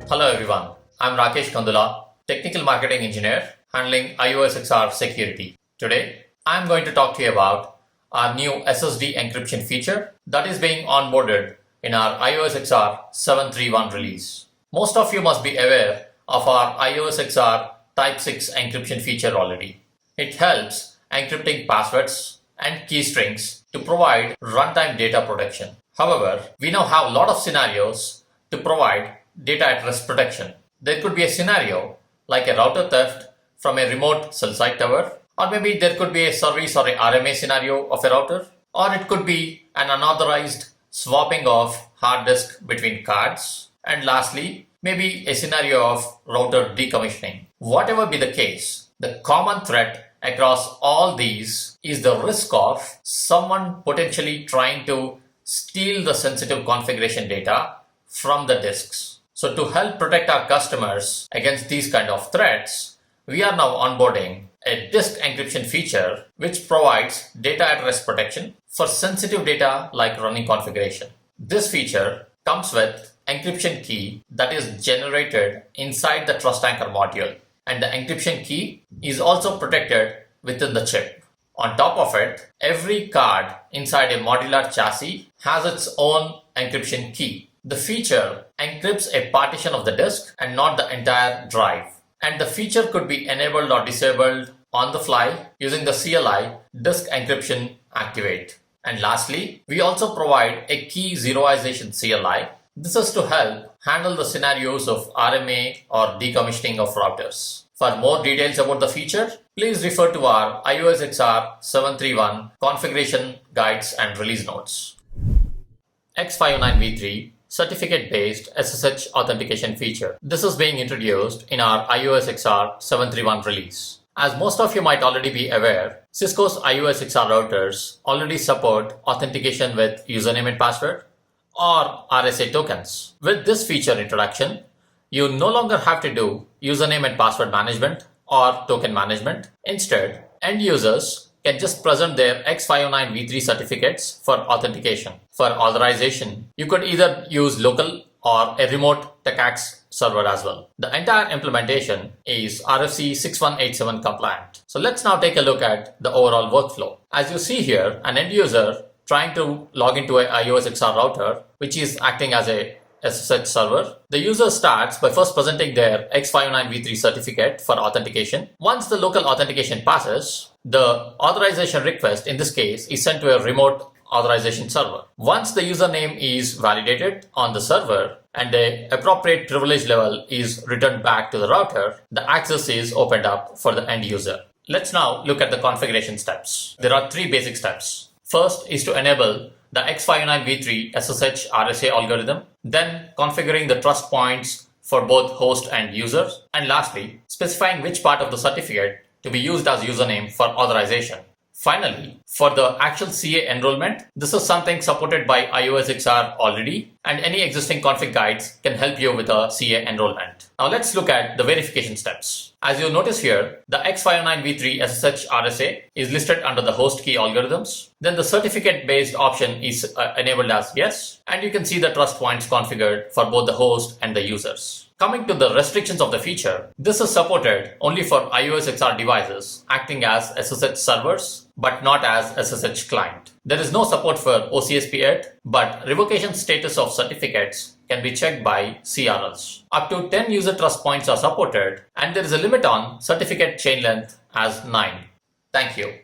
Hello everyone, I'm Rakesh Kandula, Technical Marketing Engineer handling iOS XR security. Today, I'm going to talk to you about our new SSD encryption feature that is being onboarded in our iOS XR 7.3.1 release. Most of you must be aware of our iOS XR Type 6 encryption feature already. It helps encrypting passwords and key strings to provide runtime data protection. However, we now have a lot of scenarios to provide data at rest protection. There could be a scenario like a router theft from a remote cell site tower, or maybe there could be a service or a RMA scenario of a router, or it could be an unauthorized swapping of hard disk between cards, and lastly, maybe a scenario of router decommissioning. Whatever be the case, the common threat across all these is the risk of someone potentially trying to steal the sensitive configuration data from the disks. So to help protect our customers against these kind of threats, we are now onboarding a disk encryption feature which provides data at rest protection for sensitive data like running configuration. This feature comes with encryption key that is generated inside the Trust Anchor module, and the encryption key is also protected within the chip. On top of it, every card inside a modular chassis has its own encryption key. The feature encrypts a partition of the disk and not the entire drive. And the feature could be enabled or disabled on the fly using the CLI disk encryption activate. And lastly, we also provide a key zeroization CLI. This is to help handle the scenarios of RMA or decommissioning of routers. For more details about the feature, please refer to our iOS XR 7.3.1 configuration guides and release notes. X509v3 certificate-based SSH authentication feature. This is being introduced in our iOS XR 7.3.1 release. As most of you might already be aware, Cisco's iOS XR routers already support authentication with username and password or RSA tokens. With this feature introduction, you no longer have to do username and password management or token management. Instead, end users can just present their X509v3 certificates for authentication. For authorization, you could either use local or a remote TechAX server as well. The entire implementation is RFC 6187 compliant. So let's now take a look at the overall workflow. As you see here, an end user trying to log into an iOS XR router, which is acting as a SSH server. The user starts by first presenting their X509v3 certificate for authentication. Once the local authentication passes, the authorization request in this case is sent to a remote authorization server. Once the username is validated on the server and the appropriate privilege level is returned back to the router, the access is opened up for the end user. Let's now look at the configuration steps. There are three basic steps. First is to enable the X509v3 SSH RSA algorithm, then configuring the trust points for both host and user, and lastly, specifying which part of the certificate to be used as username for authorization. Finally, for the actual CA enrollment, this is something supported by iOS XR already, and any existing config guides can help you with a CA enrollment. Now let's look at the verification steps. As you'll notice here, the X509v3 SSH RSA is listed under the host key algorithms. Then the certificate-based option is enabled as yes, and you can see the trust points configured for both the host and the users. Coming to the restrictions of the feature, this is supported only for iOS XR devices acting as SSH servers, but not as SSH client. There is no support for OCSP8, but revocation status of certificates can be checked by CRLs. Up to 10 user trust points are supported, and there is a limit on certificate chain length as 9. Thank you.